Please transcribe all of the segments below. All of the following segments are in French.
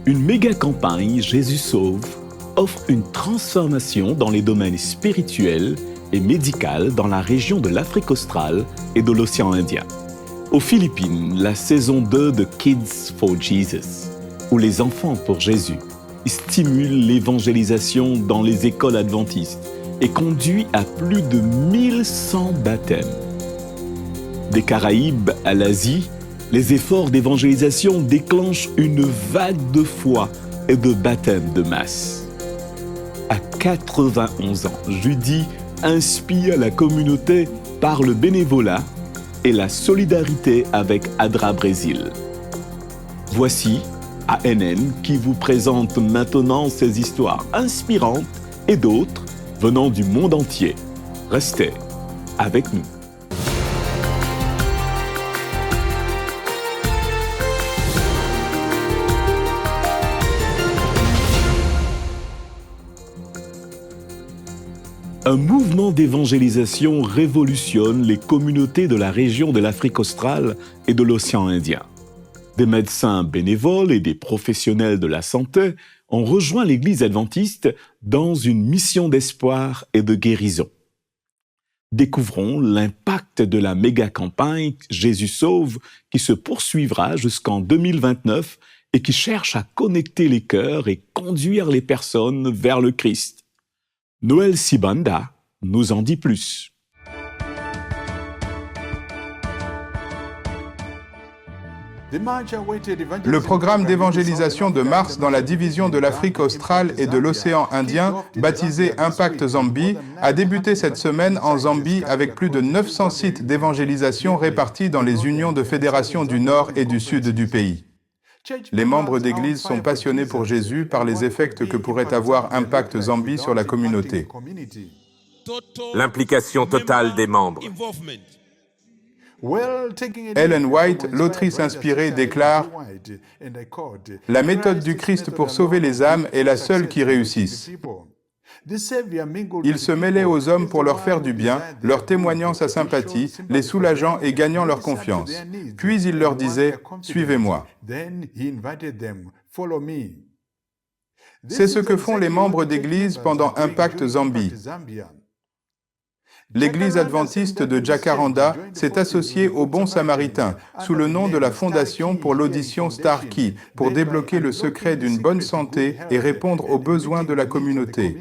Une méga campagne Jésus sauve offre une transformation dans les domaines spirituels et médical dans la région de l'Afrique australe et de l'océan Indien. Aux Philippines, la saison 2 de Kids for Jesus, ou les enfants pour Jésus, stimule l'évangélisation dans les écoles adventistes et conduit à plus de 1100 baptêmes. Des Caraïbes à l'Asie, les efforts d'évangélisation déclenchent une vague de foi et de baptême de masse. À 91 ans, Judy inspire la communauté par le bénévolat et la solidarité avec ADRA Brésil. Voici ANN qui vous présente maintenant ces histoires inspirantes et d'autres venant du monde entier. Restez avec nous. Un mouvement d'évangélisation révolutionne les communautés de la région de l'Afrique australe et de l'océan Indien. Des médecins bénévoles et des professionnels de la santé ont rejoint l'Église adventiste dans une mission d'espoir et de guérison. Découvrons l'impact de la méga-campagne Jésus sauve qui se poursuivra jusqu'en 2029 et qui cherche à connecter les cœurs et conduire les personnes vers le Christ. Noël Sibanda nous en dit plus. Le programme d'évangélisation de mars dans la division de l'Afrique australe et de l'océan Indien, baptisé Impact Zambie, a débuté cette semaine en Zambie avec plus de 900 sites d'évangélisation répartis dans les unions de fédérations du nord et du sud du pays. Les membres d'église sont passionnés pour Jésus par les effets que pourrait avoir Impact Zambie sur la communauté. L'implication totale des membres. Ellen White, l'autrice inspirée, déclare « La méthode du Christ pour sauver les âmes est la seule qui réussisse. Il se mêlait aux hommes pour leur faire du bien, leur témoignant sa sympathie, les soulageant et gagnant leur confiance. Puis il leur disait « Suivez-moi ». C'est ce que font les membres d'église pendant Impact Zambie. L'Église adventiste de Jacaranda s'est associée au Bon Samaritain sous le nom de la Fondation pour l'audition Starkey pour débloquer le secret d'une bonne santé et répondre aux besoins de la communauté.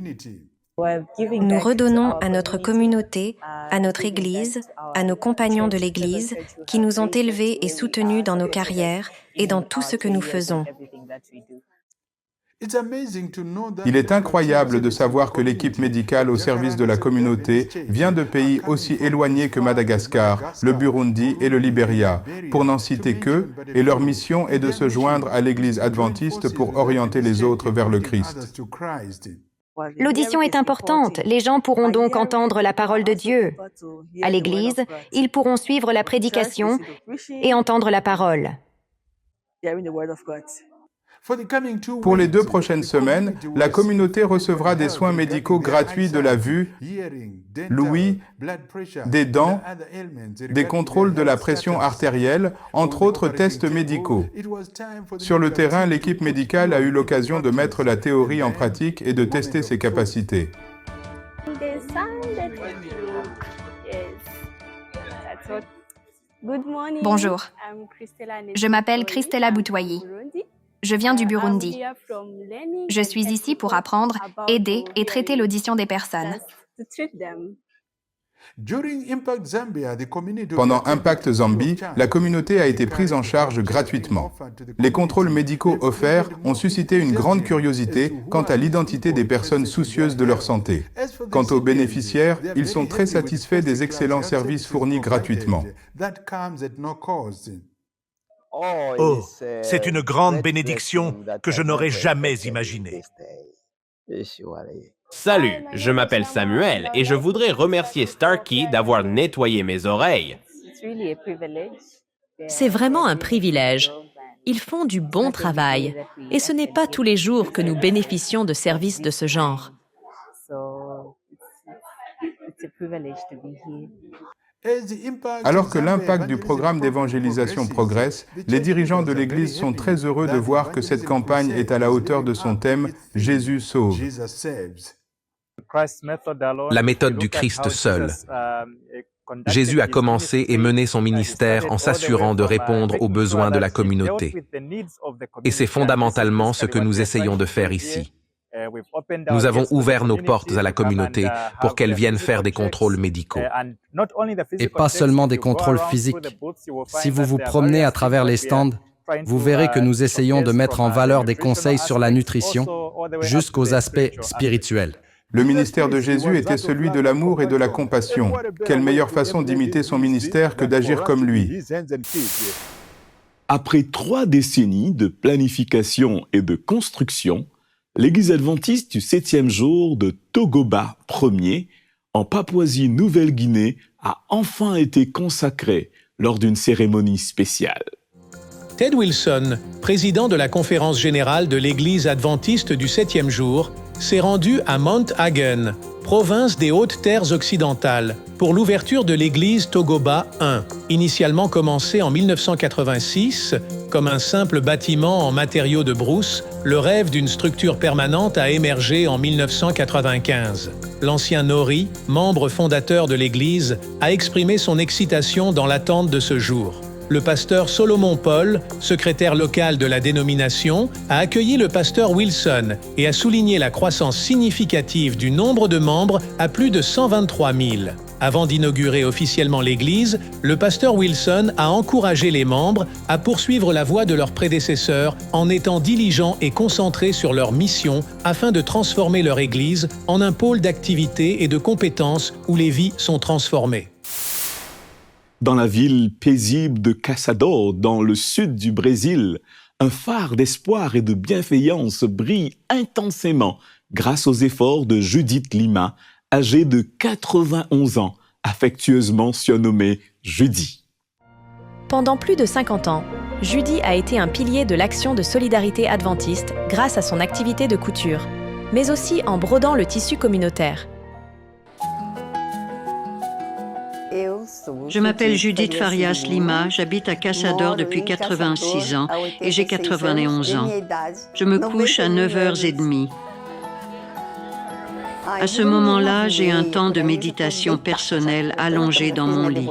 Nous redonnons à notre communauté, à notre Église, à nos compagnons de l'Église qui nous ont élevés et soutenus dans nos carrières et dans tout ce que nous faisons. Il est incroyable de savoir que l'équipe médicale au service de la communauté vient de pays aussi éloignés que Madagascar, le Burundi et le Libéria, pour n'en citer qu'eux, et leur mission est de se joindre à l'Église adventiste pour orienter les autres vers le Christ. L'audition est importante. Les gens pourront donc entendre la parole de Dieu. À l'Église, ils pourront suivre la prédication et entendre la parole. Pour les 2 prochaines semaines, la communauté recevra des soins médicaux gratuits de la vue, l'ouïe, des dents, des contrôles de la pression artérielle, entre autres tests médicaux. Sur le terrain, l'équipe médicale a eu l'occasion de mettre la théorie en pratique et de tester ses capacités. Bonjour, je m'appelle Christella Boutoyi. Je viens du Burundi. Je suis ici pour apprendre, aider et traiter l'audition des personnes. Pendant Impact Zambie, la communauté a été prise en charge gratuitement. Les contrôles médicaux offerts ont suscité une grande curiosité quant à l'identité des personnes soucieuses de leur santé. Quant aux bénéficiaires, ils sont très satisfaits des excellents services fournis gratuitement. Oh, c'est une grande bénédiction que je n'aurais jamais imaginée. Salut, je m'appelle Samuel et je voudrais remercier Starkey d'avoir nettoyé mes oreilles. C'est vraiment un privilège. Ils font du bon travail et ce n'est pas tous les jours que nous bénéficions de services de ce genre. Alors que l'impact du programme d'évangélisation progresse, les dirigeants de l'Église sont très heureux de voir que cette campagne est à la hauteur de son thème « Jésus sauve ». La méthode du Christ seul. Jésus a commencé et mené son ministère en s'assurant de répondre aux besoins de la communauté. Et c'est fondamentalement ce que nous essayons de faire ici. Nous avons ouvert nos portes à la communauté pour qu'elle vienne faire des contrôles médicaux. Et pas seulement des contrôles physiques. Si vous vous promenez à travers les stands, vous verrez que nous essayons de mettre en valeur des conseils sur la nutrition jusqu'aux aspects spirituels. Le ministère de Jésus était celui de l'amour et de la compassion. Quelle meilleure façon d'imiter son ministère que d'agir comme lui. Après 3 décennies de planification et de construction, l'Église adventiste du 7e jour de Togoba Ier, en Papouasie-Nouvelle-Guinée, a enfin été consacrée lors d'une cérémonie spéciale. Ted Wilson, président de la conférence générale de l'Église adventiste du 7e jour, s'est rendu à Mount Hagen, province des Hautes-Terres occidentales, pour l'ouverture de l'église Togoba I, initialement commencée en 1986 comme un simple bâtiment en matériaux de brousse. Le rêve d'une structure permanente a émergé en 1995. L'ancien Nori, membre fondateur de l'église, a exprimé son excitation dans l'attente de ce jour. Le pasteur Solomon Paul, secrétaire local de la dénomination, a accueilli le pasteur Wilson et a souligné la croissance significative du nombre de membres à plus de 123 000. Avant d'inaugurer officiellement l'église, le pasteur Wilson a encouragé les membres à poursuivre la voie de leurs prédécesseurs en étant diligents et concentrés sur leur mission afin de transformer leur église en un pôle d'activité et de compétences où les vies sont transformées. Dans la ville paisible de Caçador, dans le sud du Brésil, un phare d'espoir et de bienveillance brille intensément grâce aux efforts de Judith Lima, âgée de 91 ans, affectueusement surnommée Judy. Pendant plus de 50 ans, Judy a été un pilier de l'action de solidarité adventiste grâce à son activité de couture, mais aussi en brodant le tissu communautaire. Je m'appelle Judith Farias Lima, j'habite à Caçador depuis 86 ans et j'ai 91 ans. Je me couche à 9h30. À ce moment-là, j'ai un temps de méditation personnelle allongé dans mon lit.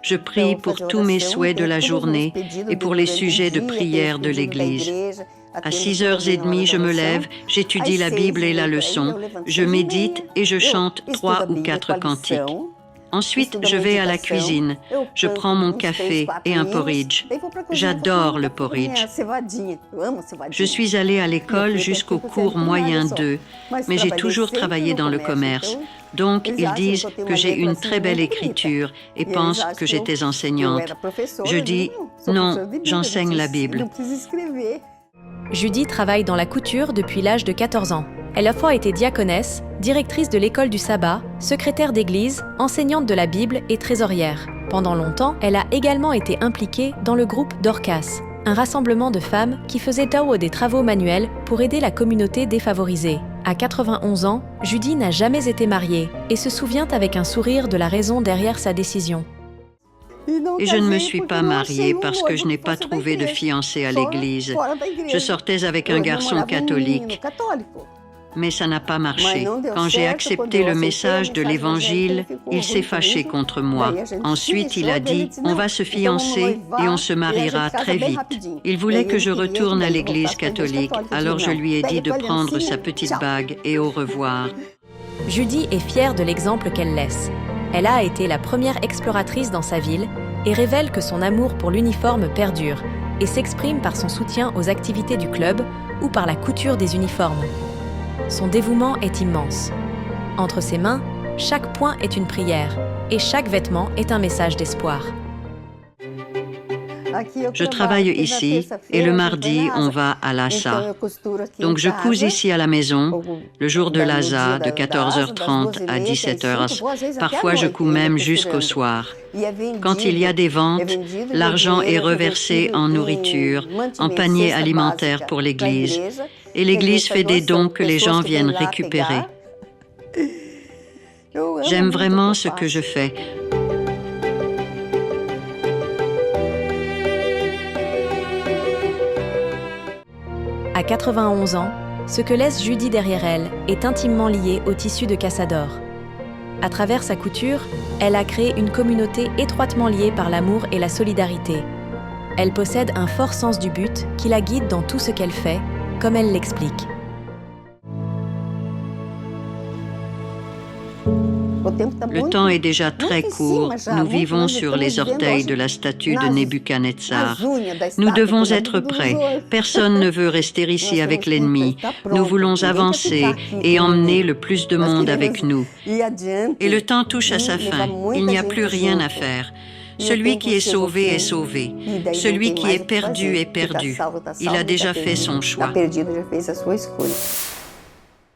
Je prie pour tous mes souhaits de la journée et pour les sujets de prière de l'Église. À 6h30, je me lève, j'étudie la Bible et la leçon, je médite et je chante 3 ou 4 cantiques. Ensuite, je vais à la cuisine. Je prends mon café et un porridge. J'adore le porridge. Je suis allée à l'école jusqu'au cours moyen 2, mais j'ai toujours travaillé dans le commerce. Donc, ils disent que j'ai une très belle écriture et pensent que j'étais enseignante. Je dis, non, j'enseigne la Bible. Judy travaille dans la couture depuis l'âge de 14 ans. Elle a fois été diaconesse, directrice de l'école du sabbat, secrétaire d'église, enseignante de la Bible et trésorière. Pendant longtemps, elle a également été impliquée dans le groupe Dorcas, un rassemblement de femmes qui faisait des travaux manuels pour aider la communauté défavorisée. À 91 ans, Judy n'a jamais été mariée et se souvient avec un sourire de la raison derrière sa décision. Et je ne me suis pas mariée parce que je n'ai pas trouvé de fiancé à l'église. Je sortais avec un garçon catholique. Mais ça n'a pas marché. Quand j'ai accepté le message de l'Évangile, il s'est fâché contre moi. Ensuite, il a dit « On va se fiancer et on se mariera très vite ». Il voulait que je retourne à l'Église catholique, alors je lui ai dit de prendre sa petite bague et au revoir. Judy est fière de l'exemple qu'elle laisse. Elle a été la première exploratrice dans sa ville et révèle que son amour pour l'uniforme perdure et s'exprime par son soutien aux activités du club ou par la couture des uniformes. Son dévouement est immense. Entre ses mains, chaque point est une prière et chaque vêtement est un message d'espoir. Je travaille ici et le mardi, on va à Lhasa. Donc je couds ici à la maison, le jour de Lhasa, de 14h30 à 17h. Parfois, je couds même jusqu'au soir. Quand il y a des ventes, l'argent est reversé en nourriture, en panier alimentaire pour l'Église. Et l'Église fait des dons que les gens viennent récupérer. J'aime vraiment ce que je fais. À 91 ans, ce que laisse Judy derrière elle est intimement lié au tissu de Caçador. À travers sa couture, elle a créé une communauté étroitement liée par l'amour et la solidarité. Elle possède un fort sens du but qui la guide dans tout ce qu'elle fait, comme elle l'explique. Le temps est déjà très court. Nous vivons sur les orteils de la statue de Nebuchadnezzar. Nous devons être prêts. Personne ne veut rester ici avec l'ennemi. Nous voulons avancer et emmener le plus de monde avec nous. Et le temps touche à sa fin. Il n'y a plus rien à faire. Celui qui est sauvé est sauvé. Celui qui est perdu est perdu. Il a déjà fait son choix.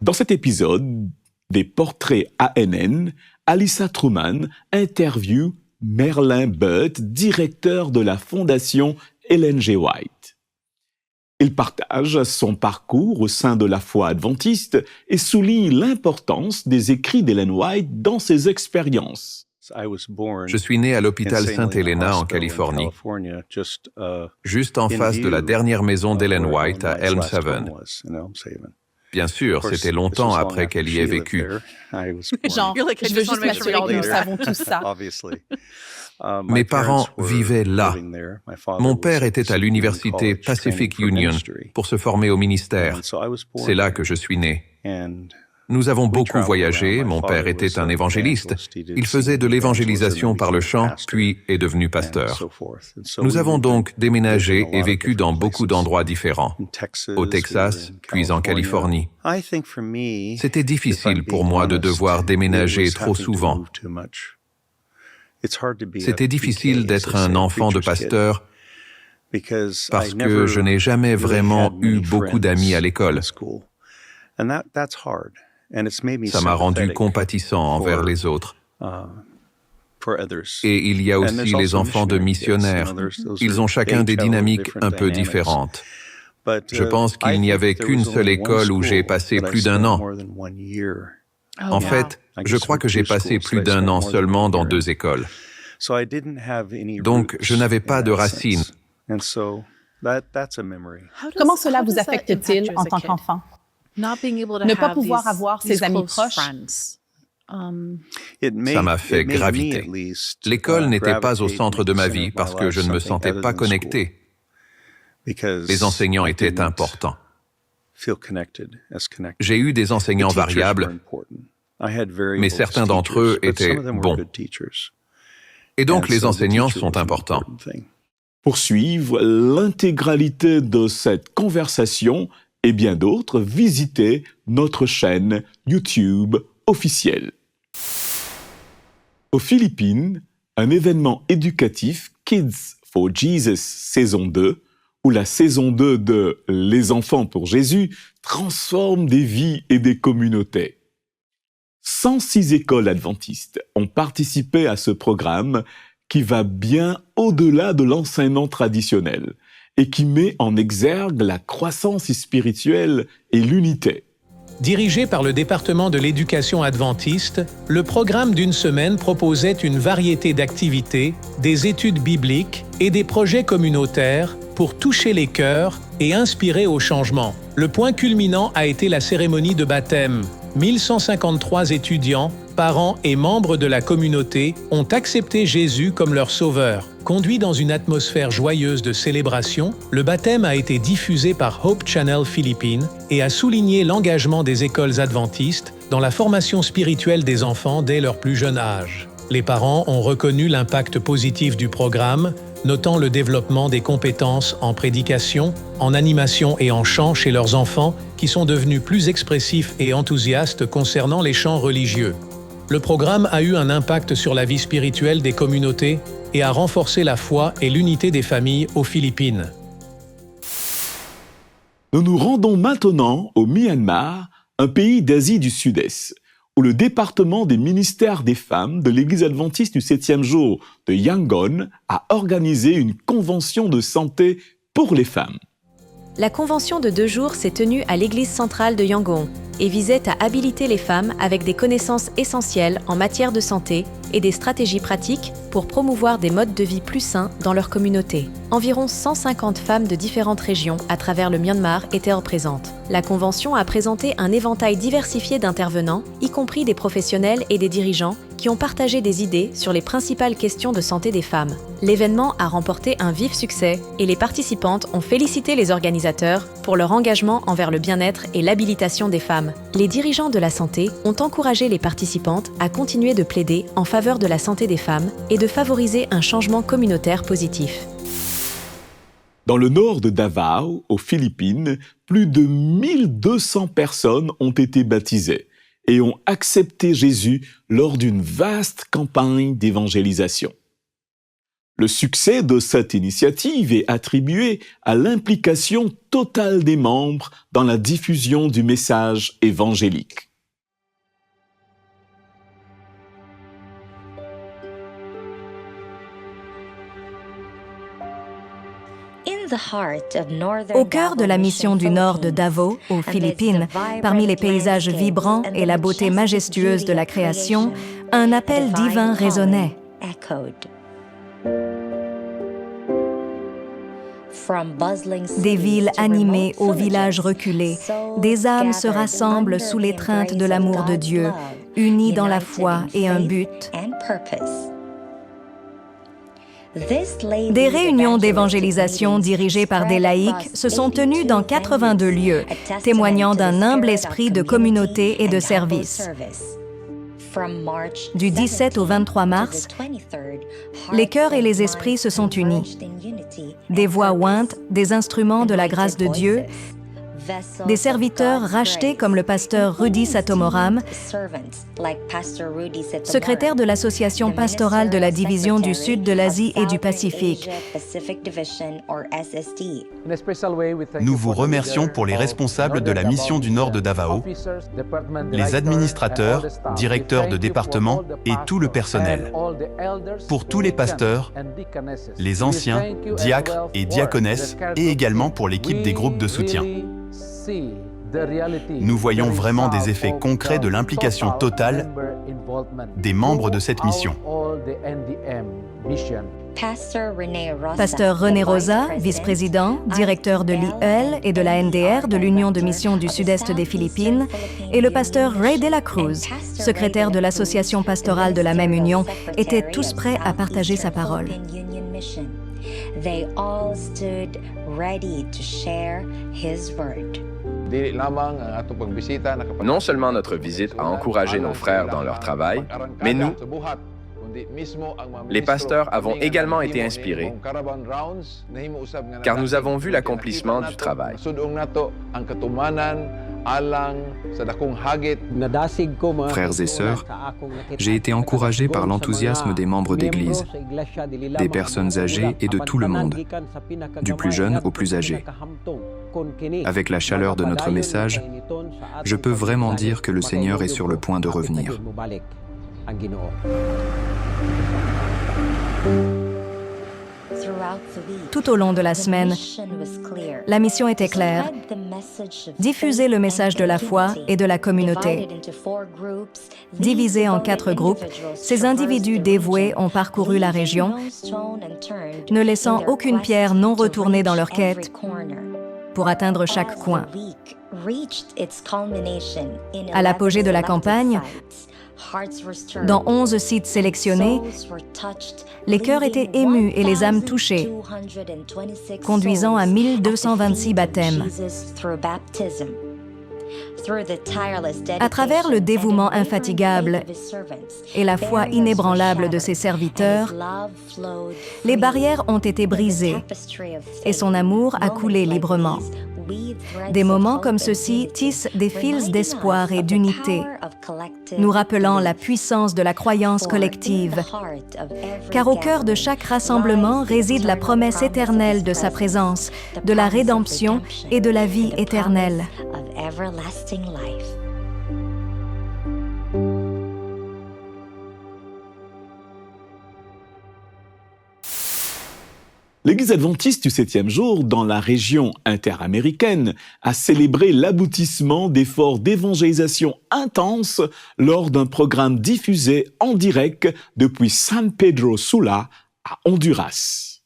Dans cet épisode des portraits ANN, Alyssa Truman interviewe Merlin Butt, directeur de la fondation Ellen G. White. Il partage son parcours au sein de la foi adventiste et souligne l'importance des écrits d'Ellen White dans ses expériences. Je suis né à l'hôpital Sainte Helena en Californie, juste en face de la dernière maison d'Ellen White à Elm Haven. Bien sûr, c'était longtemps après qu'elle y ait vécu. Genre, je veux juste m'assurer que nous savons tout ça. Mes parents vivaient là. Mon père était à l'université Pacific Union pour se former au ministère. C'est là que je suis né. Nous avons beaucoup voyagé, mon père était un évangéliste. Il faisait de l'évangélisation par le chant, puis est devenu pasteur. Nous avons donc déménagé et vécu dans beaucoup d'endroits différents, au Texas, puis en Californie. C'était difficile pour moi de devoir déménager trop souvent. C'était difficile d'être un enfant de pasteur parce que je n'ai jamais vraiment eu beaucoup d'amis à l'école. Ça m'a rendu compatissant envers les autres. Et il y a aussi les enfants de missionnaires. Ils ont chacun des dynamiques un peu différentes. Je pense qu'il n'y avait qu'une seule école où j'ai passé plus d'1 an. En fait, je crois que j'ai passé plus d'1 an seulement dans 2 écoles. Donc, je n'avais pas de racines. Comment cela vous affecte-t-il en tant qu'enfant? Ne pas pouvoir avoir ses amis proches? Ça m'a fait graviter. L'école n'était pas au centre de ma vie parce que je ne me sentais pas connecté. Les enseignants étaient importants. J'ai eu des enseignants variables, mais certains d'entre eux étaient bons. Et donc les enseignants sont importants. Pour suivre l'intégralité de cette conversation et bien d'autres, visitez notre chaîne YouTube officielle. Aux Philippines, un événement éducatif Kids for Jesus saison 2, où la saison 2 de Les enfants pour Jésus transforme des vies et des communautés. 106 écoles adventistes ont participé à ce programme qui va bien au-delà de l'enseignement traditionnel et qui met en exergue la croissance spirituelle et l'unité. Dirigé par le département de l'éducation adventiste, le programme d'une semaine proposait une variété d'activités, des études bibliques et des projets communautaires pour toucher les cœurs et inspirer au changement. Le point culminant a été la cérémonie de baptême. 1153 étudiants, parents et membres de la communauté ont accepté Jésus comme leur sauveur. Conduit dans une atmosphère joyeuse de célébration, le baptême a été diffusé par Hope Channel Philippines et a souligné l'engagement des écoles adventistes dans la formation spirituelle des enfants dès leur plus jeune âge. Les parents ont reconnu l'impact positif du programme, notant le développement des compétences en prédication, en animation et en chant chez leurs enfants qui sont devenus plus expressifs et enthousiastes concernant les chants religieux. Le programme a eu un impact sur la vie spirituelle des communautés et a renforcé la foi et l'unité des familles aux Philippines. Nous nous rendons maintenant au Myanmar, un pays d'Asie du Sud-Est, où le département des ministères des femmes de l'Église adventiste du 7e jour de Yangon a organisé une convention de santé pour les femmes. La convention de 2 jours s'est tenue à l'église centrale de Yangon et visait à habiliter les femmes avec des connaissances essentielles en matière de santé et des stratégies pratiques pour promouvoir des modes de vie plus sains dans leur communauté. Environ 150 femmes de différentes régions à travers le Myanmar étaient représentées. La Convention a présenté un éventail diversifié d'intervenants, y compris des professionnels et des dirigeants, qui ont partagé des idées sur les principales questions de santé des femmes. L'événement a remporté un vif succès et les participantes ont félicité les organisateurs pour leur engagement envers le bien-être et l'habilitation des femmes. Les dirigeants de la santé ont encouragé les participantes à continuer de plaider en faveur de la santé des femmes et de favoriser un changement communautaire positif. Dans le nord de Davao, aux Philippines, plus de 1200 personnes ont été baptisées et ont accepté Jésus lors d'une vaste campagne d'évangélisation. Le succès de cette initiative est attribué à l'implication totale des membres dans la diffusion du message évangélique. Au cœur de la mission du Nord de Davao, aux Philippines, parmi les paysages vibrants et la beauté majestueuse de la création, un appel divin résonnait. Des villes animées aux villages reculés, des âmes se rassemblent sous l'étreinte de l'amour de Dieu, unies dans la foi et un but. Des réunions d'évangélisation dirigées par des laïcs se sont tenues dans 82 lieux, témoignant d'un humble esprit de communauté et de service. Du 17 au 23 mars, les cœurs et les esprits se sont unis. Des voix ointes, des instruments de la grâce de Dieu, des serviteurs rachetés comme le pasteur Rudy Satomoram, secrétaire de l'association pastorale de la division du Sud de l'Asie et du Pacifique. Nous vous remercions pour les responsables de la mission du Nord de Davao, les administrateurs, directeurs de département et tout le personnel. Pour tous les pasteurs, les anciens, diacres et diaconesses et également pour l'équipe des groupes de soutien. Nous voyons vraiment des effets concrets de l'implication totale des membres de cette mission. Pasteur René Rosa, vice-président, directeur de l'IEL et de la NDR de l'Union de Mission du Sud-Est des Philippines, et le pasteur Ray de la Cruz, secrétaire de l'association pastorale de la même union, étaient tous prêts à partager sa parole. They all stood ready to share his word. Non seulement notre visite a encouragé nos frères dans leur travail, mais nous, les pasteurs, avons également été inspirés, car nous avons vu l'accomplissement du travail. Frères et sœurs, j'ai été encouragé par l'enthousiasme des membres d'Église, des personnes âgées et de tout le monde, du plus jeune au plus âgé. Avec la chaleur de notre message, je peux vraiment dire que le Seigneur est sur le point de revenir. Tout au long de la semaine, la mission était claire: diffuser le message de la foi et de la communauté. Divisés en 4 groupes, ces individus dévoués ont parcouru la région, ne laissant aucune pierre non retournée dans leur quête pour atteindre chaque coin. À l'apogée de la campagne, dans 11 sites sélectionnés, les cœurs étaient émus et les âmes touchées, conduisant à 1226 baptêmes. À travers le dévouement infatigable et la foi inébranlable de ses serviteurs, les barrières ont été brisées et son amour a coulé librement. Des moments comme ceux-ci tissent des fils d'espoir et d'unité, nous rappelant la puissance de la croyance collective. Car au cœur de chaque rassemblement réside la promesse éternelle de sa présence, de la rédemption et de la vie éternelle. L'Église adventiste du 7e jour, dans la région interaméricaine, a célébré l'aboutissement d'efforts d'évangélisation intenses lors d'un programme diffusé en direct depuis San Pedro Sula à Honduras.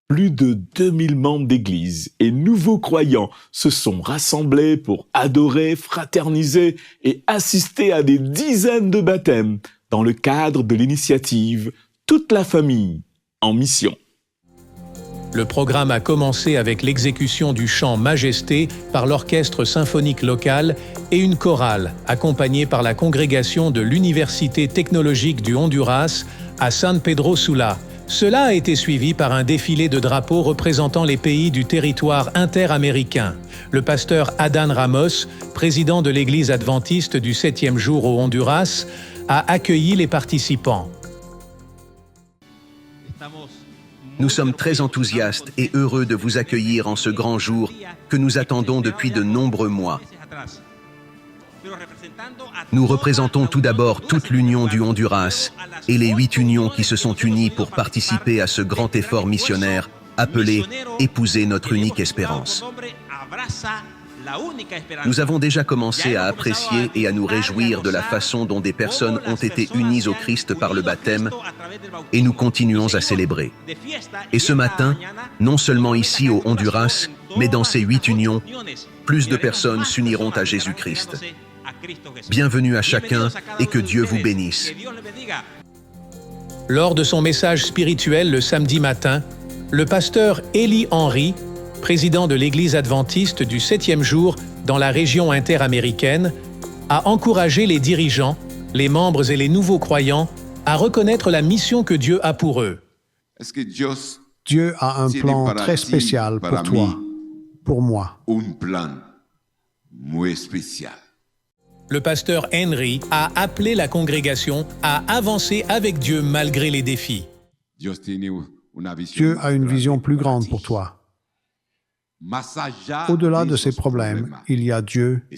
Plus de 2000 membres d'Église et nouveaux croyants se sont rassemblés pour adorer, fraterniser et assister à des dizaines de baptêmes dans le cadre de l'initiative « Toute la famille en mission ». Le programme a commencé avec l'exécution du chant Majesté par l'orchestre symphonique local et une chorale accompagnée par la congrégation de l'Université technologique du Honduras à San Pedro Sula. Cela a été suivi par un défilé de drapeaux représentant les pays du territoire interaméricain. Le pasteur Adán Ramos, président de l'Église adventiste du 7e jour au Honduras, a accueilli les participants. Nous sommes très enthousiastes et heureux de vous accueillir en ce grand jour que nous attendons depuis de nombreux mois. Nous représentons tout d'abord toute l'Union du Honduras et les 8 unions qui se sont unies pour participer à ce grand effort missionnaire appelé « Épouser notre unique espérance ». Nous avons déjà commencé à apprécier et à nous réjouir de la façon dont des personnes ont été unies au Christ par le baptême et nous continuons à célébrer. Et ce matin, non seulement ici au Honduras, mais dans ces 8 unions, plus de personnes s'uniront à Jésus-Christ. Bienvenue à chacun et que Dieu vous bénisse. Lors de son message spirituel le samedi matin, le pasteur Eli Henry, président de l'Église adventiste du 7e jour dans la région interaméricaine, a encouragé les dirigeants, les membres et les nouveaux croyants à reconnaître la mission que Dieu a pour eux. Dieu a un plan très spécial pour toi, pour moi. Le pasteur Henry a appelé la congrégation à avancer avec Dieu malgré les défis. Dieu a une vision plus grande pour toi. Au-delà de ces problèmes, il y a Dieu et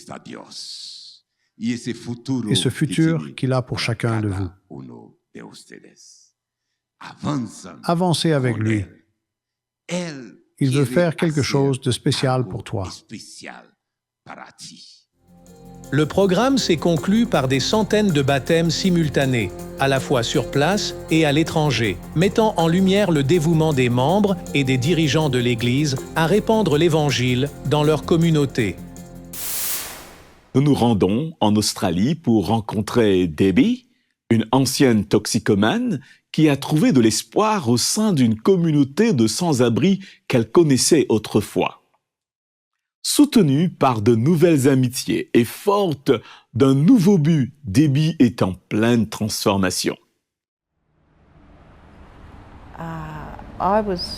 ce futur qu'il a pour chacun de vous. Avancez avec lui. Il veut faire quelque chose de spécial pour toi. Le programme s'est conclu par des centaines de baptêmes simultanés, à la fois sur place et à l'étranger, mettant en lumière le dévouement des membres et des dirigeants de l'Église à répandre l'Évangile dans leur communauté. Nous nous rendons en Australie pour rencontrer Debbie, une ancienne toxicomane qui a trouvé de l'espoir au sein d'une communauté de sans-abri qu'elle connaissait autrefois. Soutenue par de nouvelles amitiés et forte d'un nouveau but, Debbie est en pleine transformation.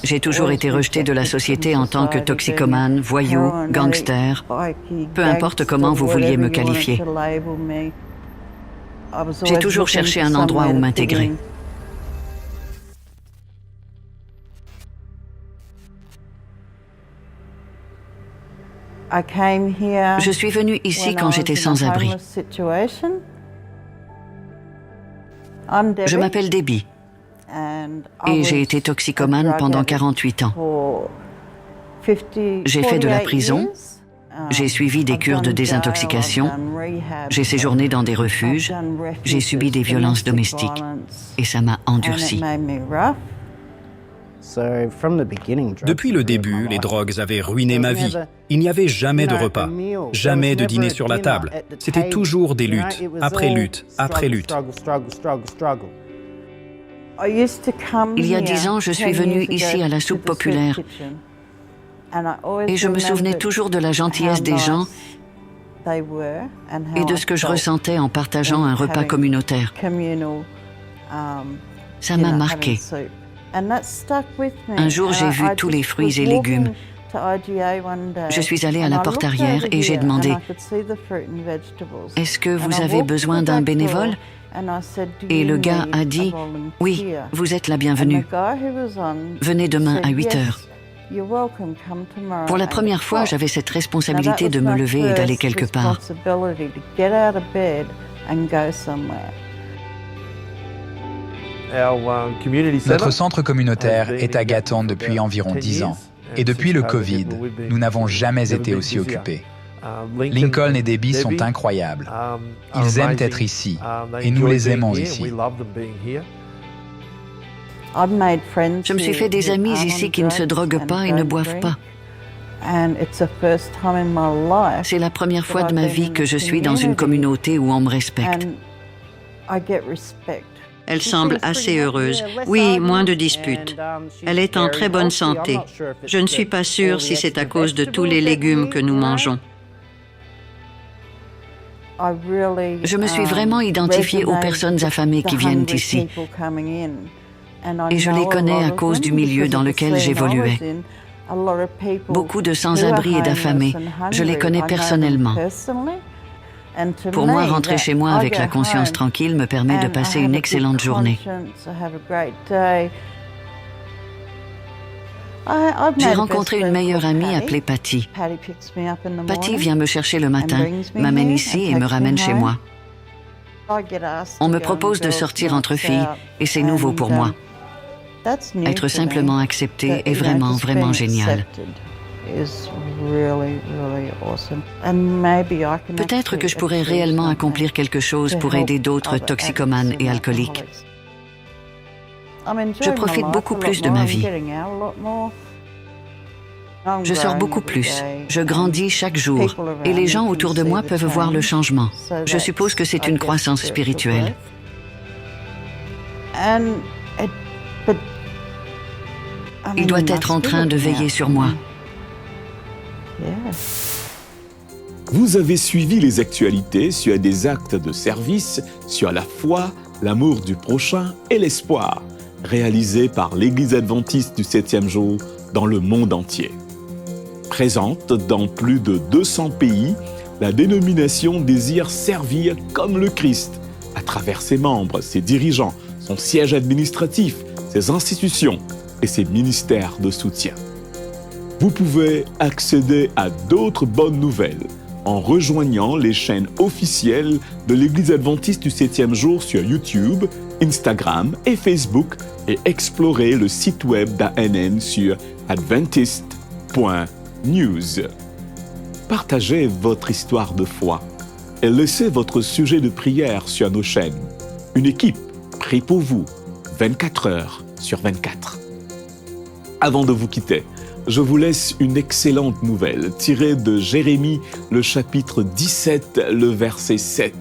J'ai toujours été rejetée de la société en tant que toxicomane, voyou, gangster, peu importe comment vous vouliez me qualifier. J'ai toujours cherché un endroit où m'intégrer. Je suis venue ici quand j'étais sans abri. Je m'appelle Debbie et j'ai été toxicomane pendant 48 ans. J'ai fait de la prison, j'ai suivi des cures de désintoxication, j'ai séjourné dans des refuges, j'ai subi des violences domestiques et ça m'a endurci. Depuis le début, les drogues avaient ruiné ma vie. Il n'y avait jamais de repas, jamais de dîner sur la table. C'était toujours des luttes, après lutte, après lutte. Il y a 10 ans, je suis venue ici à la soupe populaire et je me souvenais toujours de la gentillesse des gens et de ce que je ressentais en partageant un repas communautaire. Ça m'a marqué. Un jour, j'ai vu tous les fruits et légumes. Je suis allée à la porte arrière et j'ai demandé « Est-ce que vous avez besoin d'un bénévole ?» Et le gars a dit « Oui, vous êtes la bienvenue. Venez demain à 8 heures. » Pour la première fois, j'avais cette responsabilité de me lever et d'aller quelque part. Notre centre communautaire est à Gatton depuis environ 10 ans. Et depuis le Covid, nous n'avons jamais été aussi occupés. Lincoln et Debbie sont incroyables. Ils aiment être ici, et nous les aimons ici. Je me suis fait des amis ici qui ne se droguent pas et ne boivent pas. C'est la première fois de ma vie que je suis dans une communauté où on me respecte. Elle semble assez heureuse. Oui, moins de disputes. Elle est en très bonne santé. Je ne suis pas sûre si c'est à cause de tous les légumes que nous mangeons. Je me suis vraiment identifiée aux personnes affamées qui viennent ici. Et je les connais à cause du milieu dans lequel j'évoluais. Beaucoup de sans-abri et d'affamés, je les connais personnellement. Pour moi, rentrer chez moi avec la conscience tranquille me permet de passer une excellente journée. J'ai rencontré une meilleure amie appelée Patty. Patty vient me chercher le matin, m'amène ici et me ramène chez moi. On me propose de sortir entre filles et c'est nouveau pour moi. Être simplement accepté est vraiment, vraiment génial. Peut-être que je pourrais réellement accomplir quelque chose pour aider d'autres toxicomanes et alcooliques. Je profite beaucoup plus de ma vie. Je sors beaucoup plus. Je grandis chaque jour. Et les gens autour de moi peuvent voir le changement. Je suppose que c'est une croissance spirituelle. Il doit être en train de veiller sur moi. Vous avez suivi les actualités sur des actes de service, sur la foi, l'amour du prochain et l'espoir, réalisés par l'Église adventiste du 7e jour dans le monde entier. Présente dans plus de 200 pays, la dénomination désire servir comme le Christ, à travers ses membres, ses dirigeants, son siège administratif, ses institutions et ses ministères de soutien. Vous pouvez accéder à d'autres bonnes nouvelles en rejoignant les chaînes officielles de l'Église adventiste du 7e jour sur YouTube, Instagram et Facebook et explorer le site web d'ANN sur adventist.news. Partagez votre histoire de foi et laissez votre sujet de prière sur nos chaînes. Une équipe prie pour vous 24 heures sur 24. Avant de vous quitter, je vous laisse une excellente nouvelle tirée de Jérémie, le chapitre 17, le verset 7.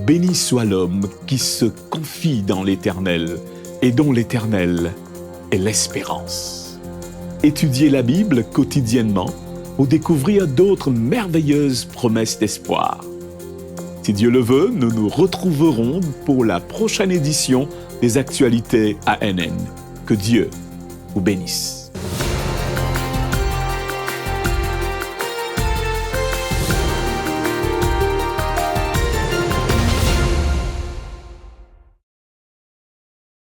Béni soit l'homme qui se confie dans l'Éternel et dont l'Éternel est l'espérance. Étudiez la Bible quotidiennement pour découvrir d'autres merveilleuses promesses d'espoir. Si Dieu le veut, nous nous retrouverons pour la prochaine édition des actualités ANN. Que Dieu vous bénisse.